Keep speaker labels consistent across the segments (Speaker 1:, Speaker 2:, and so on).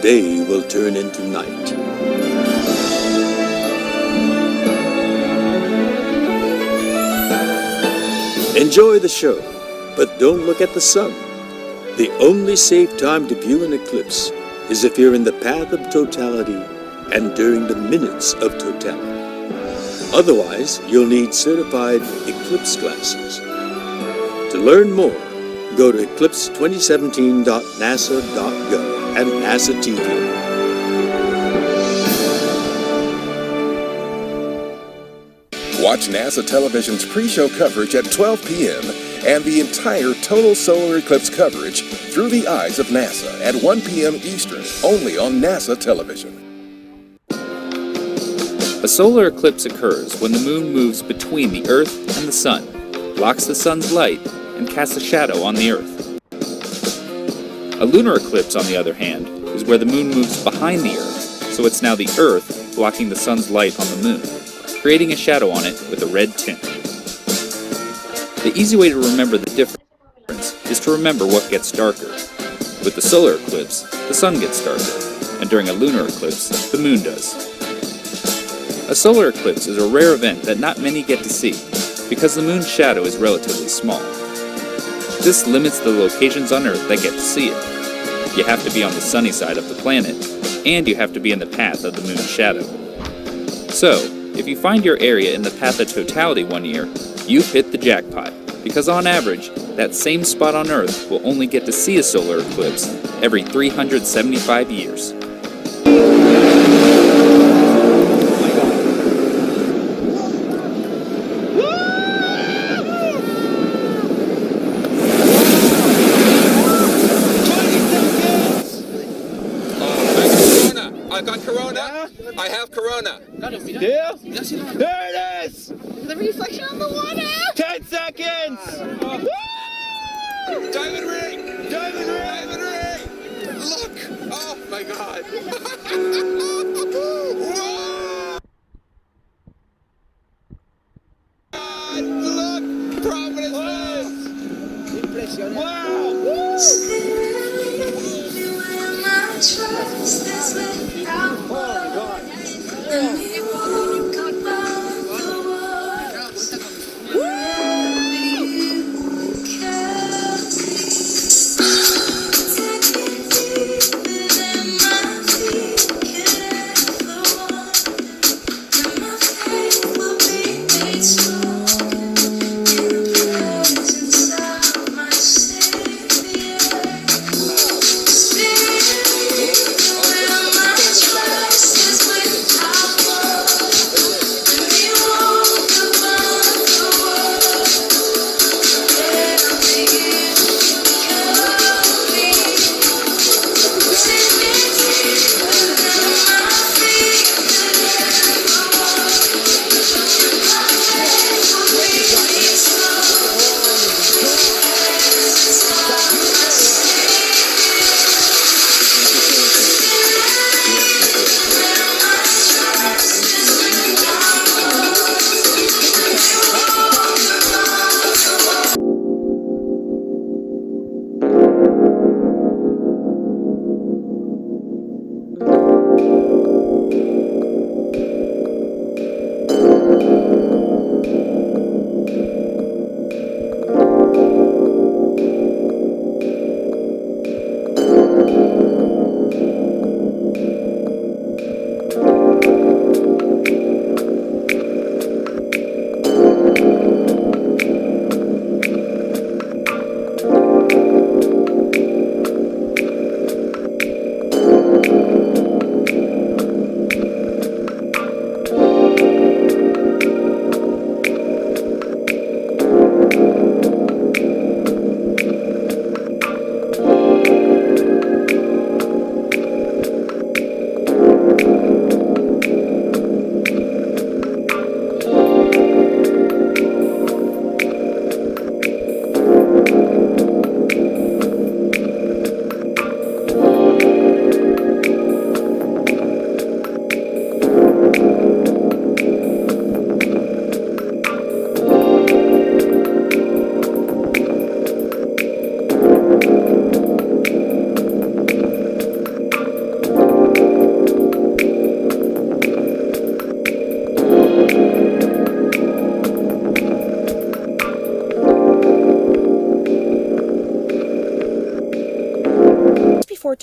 Speaker 1: day will turn into night. Enjoy the show, but don't look at the sun. The only safe time to view an eclipse is if you're in the path of totality and during the minutes of totality. Otherwise, you'll need certified eclipse glasses. To learn more, go to eclipse2017.nasa.gov and NASA TV.
Speaker 2: Watch NASA Television's pre-show coverage at 12 p.m. and the entire total solar eclipse coverage through the eyes of NASA at 1 p.m. Eastern, only on NASA Television.
Speaker 3: A solar eclipse occurs when the moon moves between the Earth and the Sun, blocks the Sun's light, and casts a shadow on the Earth. A lunar eclipse, on the other hand, is where the moon moves behind the Earth, so it's now the Earth blocking the Sun's light on the moon, creating a shadow on it with a red tint. The easy way to remember the difference is to remember what gets darker. With the solar eclipse, the Sun gets darker, and during a lunar eclipse, the moon does. A solar eclipse is a rare event that not many get to see, because the moon's shadow is relatively small. This limits the locations on Earth that get to see it. You have to be on the sunny side of the planet, and you have to be in the path of the moon's shadow. So, if you find your area in the path of totality one year, you've hit the jackpot, because on average, that same spot on Earth will only get to see a solar eclipse every 375 years.
Speaker 4: I got Corona. I have Corona.
Speaker 5: Yeah? There it is!
Speaker 6: The reflection on the water!
Speaker 5: 10 seconds!
Speaker 4: Diamond ring!
Speaker 5: Diamond ring!
Speaker 4: Diamond ring! Look! Oh my God! Whoa! Look! Providence!
Speaker 5: Wow!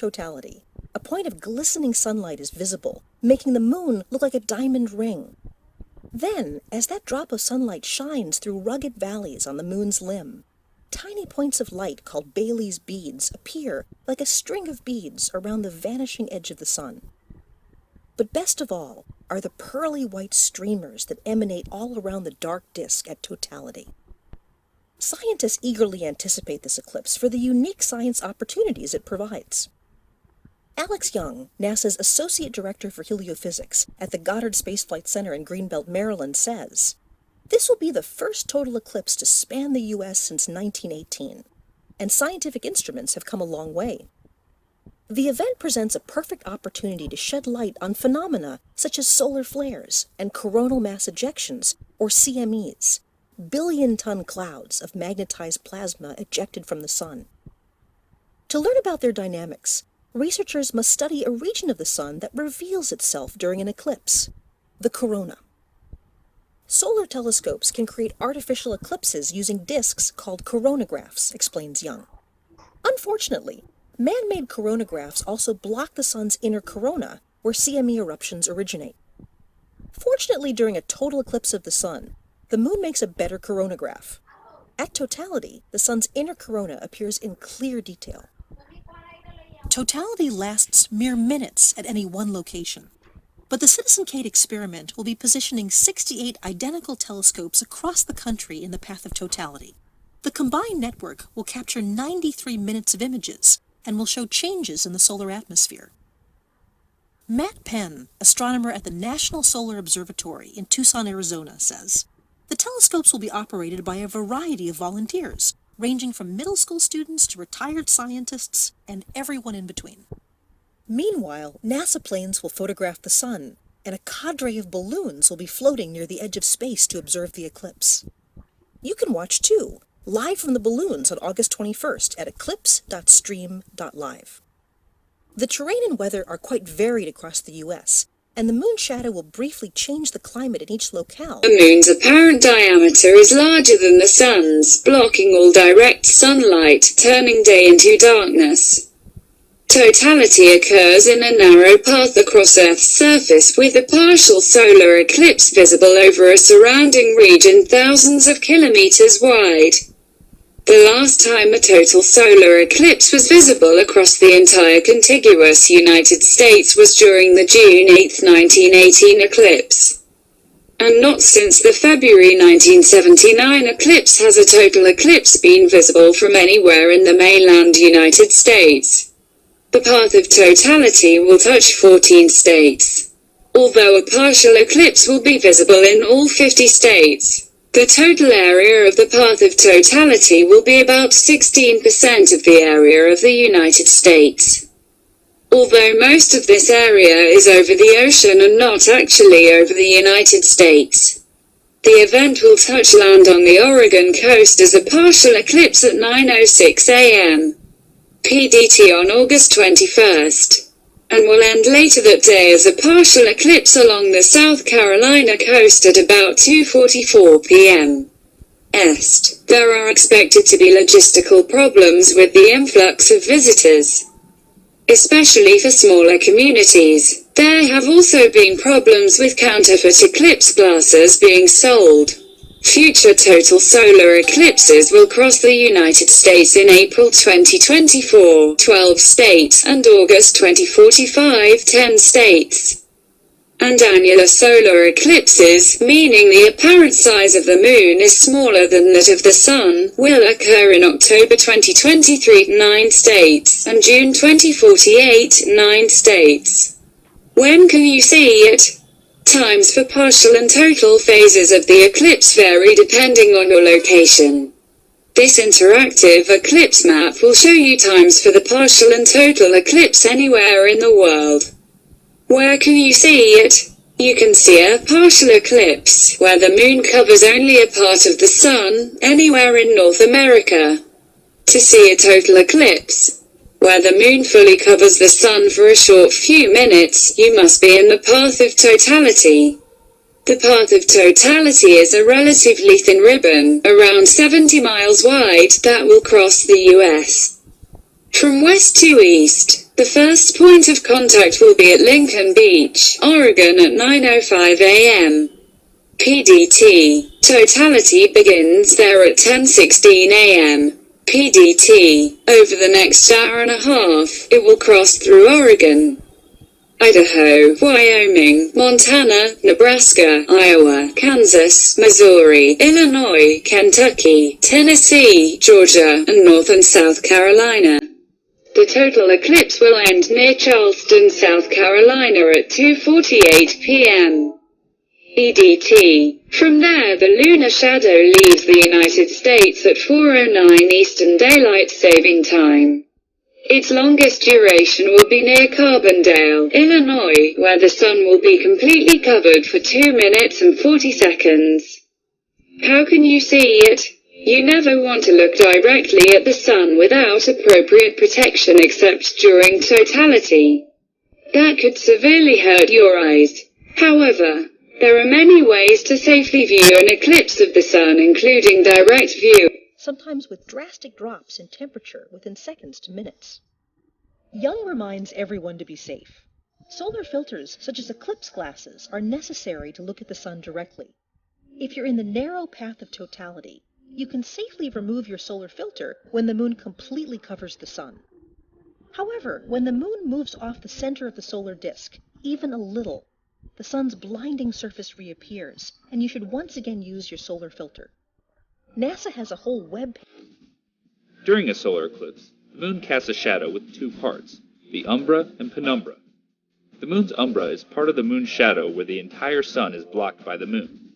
Speaker 7: totality, a point of glistening sunlight is visible, making the moon look like a diamond ring. Then, as that drop of sunlight shines through rugged valleys on the moon's limb, tiny points of light called Bailey's beads appear like a string of beads around the vanishing edge of the sun. But best of all are the pearly white streamers that emanate all around the dark disk at totality. Scientists eagerly anticipate this eclipse for the unique science opportunities it provides. Alex Young, NASA's Associate Director for Heliophysics at the Goddard Space Flight Center in Greenbelt, Maryland, says, "This will be the first total eclipse to span the U.S. since 1918, and scientific instruments have come a long way. The event presents a perfect opportunity to shed light on phenomena such as solar flares and coronal mass ejections, or CMEs, billion-ton clouds of magnetized plasma ejected from the sun. To learn about their dynamics, researchers must study a region of the sun that reveals itself during an eclipse, the corona. Solar telescopes can create artificial eclipses using disks called coronagraphs," explains Young. Unfortunately, man-made coronagraphs also block the sun's inner corona, where CME eruptions originate. Fortunately, during a total eclipse of the sun, the moon makes a better coronagraph. At totality, the sun's inner corona appears in clear detail. Totality lasts mere minutes at any one location, but the Citizen Kate experiment will be positioning 68 identical telescopes across the country in the path of totality. The combined network will capture 93 minutes of images and will show changes in the solar atmosphere. Matt Penn, astronomer at the National Solar Observatory in Tucson, Arizona, says, "The telescopes will be operated by a variety of volunteers, ranging from middle school students to retired scientists and everyone in between." Meanwhile, NASA planes will photograph the sun, and a cadre of balloons will be floating near the edge of space to observe the eclipse. You can watch too, live from the balloons on August 21st at eclipse.stream.live. The terrain and weather are quite varied across the U.S., and the moon shadow will briefly change the climate in each locale.
Speaker 8: The moon's apparent diameter is larger than the sun's, blocking all direct sunlight, turning day into darkness. Totality occurs in a narrow path across Earth's surface, with a partial solar eclipse visible over a surrounding region thousands of kilometers wide. The last time a total solar eclipse was visible across the entire contiguous United States was during the June 8, 1918 eclipse. And not since the February 1979 eclipse has a total eclipse been visible from anywhere in the mainland United States. The path of totality will touch 14 states. Although a partial eclipse will be visible in all 50 states, the total area of the path of totality will be about 16% of the area of the United States. Although most of this area is over the ocean and not actually over the United States. The event will touch land on the Oregon coast as a partial eclipse at 9:06 a.m. PDT on August 21st. And will end later that day as a partial eclipse along the South Carolina coast at about 2:44 p.m. Est. There are expected to be logistical problems with the influx of visitors, especially for smaller communities. There have also been problems with counterfeit eclipse glasses being sold. Future total solar eclipses will cross the United States in April 2024, 12 states, and August 2045, 10 states. And annular solar eclipses, meaning the apparent size of the moon is smaller than that of the sun, will occur in October 2023, 9 states, and June 2048, 9 states. When can you see it? Times for partial and total phases of the eclipse vary depending on your location. This interactive eclipse map will show you times for the partial and total eclipse anywhere in the world. Where can you see it? You can see a partial eclipse, where the moon covers only a part of the sun, anywhere in North America. To see a total eclipse, where the moon fully covers the sun for a short few minutes, you must be in the path of totality. The path of totality is a relatively thin ribbon, around 70 miles wide, that will cross the US. From west to east, The first point of contact will be at Lincoln Beach, Oregon at 9:05 a.m. PDT. Totality begins there at 10:16 a.m. PDT. Over the next hour and a half, it will cross through Oregon, Idaho, Wyoming, Montana, Nebraska, Iowa, Kansas, Missouri, Illinois, Kentucky, Tennessee, Georgia, and North and South Carolina. The total eclipse will end near Charleston, South Carolina at 2:48 p.m. EDT. From there, the lunar shadow leaves the United States at 4:09 Eastern Daylight Saving Time. Its longest duration will be near Carbondale, Illinois, where the sun will be completely covered for 2 minutes and 40 seconds. How can you see it? You never want to look directly at the sun without appropriate protection except during totality. That could severely hurt your eyes. However, there are many ways to safely view an eclipse of the sun, including direct view,
Speaker 7: sometimes with drastic drops in temperature within seconds to minutes. Young reminds everyone to be safe. Solar filters, such as eclipse glasses, are necessary to look at the sun directly. If you're in the narrow path of totality, you can safely remove your solar filter when the moon completely covers the sun. However, when the moon moves off the center of the solar disk, even a little, the sun's blinding surface reappears, and you should once again use your solar filter. NASA has a whole web page.
Speaker 3: During a solar eclipse, the moon casts a shadow with two parts, the umbra and penumbra. The moon's umbra is part of the moon's shadow where the entire sun is blocked by the moon.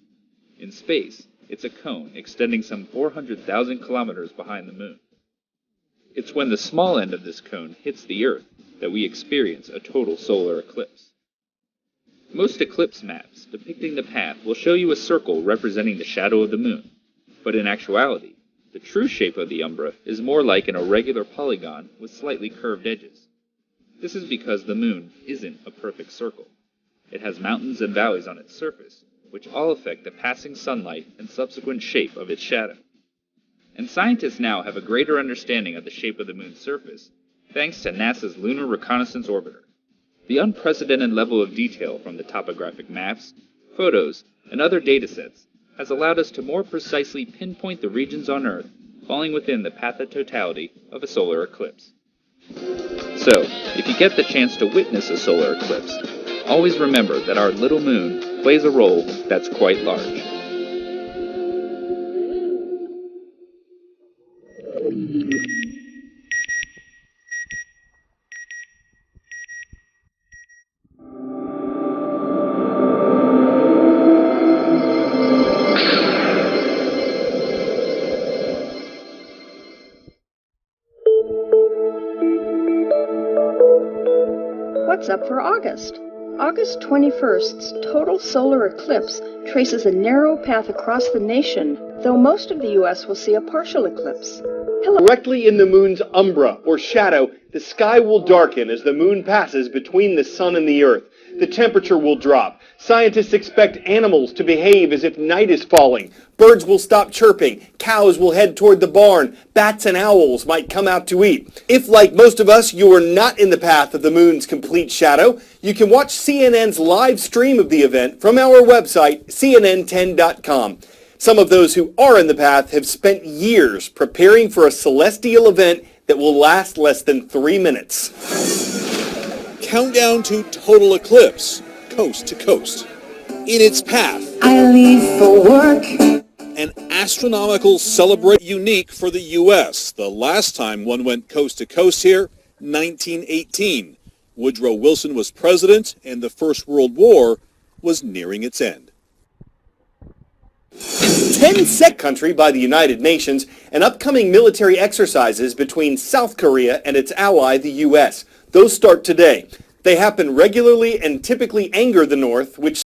Speaker 3: In space, it's a cone extending some 400,000 kilometers behind the moon. It's when the small end of this cone hits the Earth that we experience a total solar eclipse. Most eclipse maps depicting the path will show you a circle representing the shadow of the moon. But in actuality, the true shape of the umbra is more like an irregular polygon with slightly curved edges. This is because the moon isn't a perfect circle. It has mountains and valleys on its surface, which all affect the passing sunlight and subsequent shape of its shadow. And scientists now have a greater understanding of the shape of the moon's surface, thanks to NASA's Lunar Reconnaissance Orbiter. The unprecedented level of detail from the topographic maps, photos, and other datasets has allowed us to more precisely pinpoint the regions on Earth falling within the path of totality of a solar eclipse. So, if you get the chance to witness a solar eclipse, always remember that our little moon plays a role that's quite large.
Speaker 9: What's up for August? August 21st's total solar eclipse traces a narrow path across the nation, though most of the U.S. will see a partial eclipse.
Speaker 5: Directly in the moon's umbra, or shadow, the sky will darken as the moon passes between the sun and the earth. The temperature will drop. Scientists expect animals to behave as if night is falling. Birds will stop chirping. Cows will head toward the barn. Bats and owls might come out to eat. If, like most of us, you are not in the path of the moon's complete shadow, you can watch CNN's live stream of the event from our website, cnn10.com. Some of those who are in the path have spent years preparing for a celestial event that will last less than 3 minutes.
Speaker 1: Countdown to total eclipse, coast to coast. In its path,
Speaker 10: I leave for work.
Speaker 1: an astronomical celebrate unique for the U.S. The last time one went coast to coast here, 1918. Woodrow Wilson was president and the First World War was nearing its end.
Speaker 5: 10-sec country by the United Nations and upcoming military exercises between South Korea and its ally, the U.S. Those start today. They happen regularly and typically anger the North, which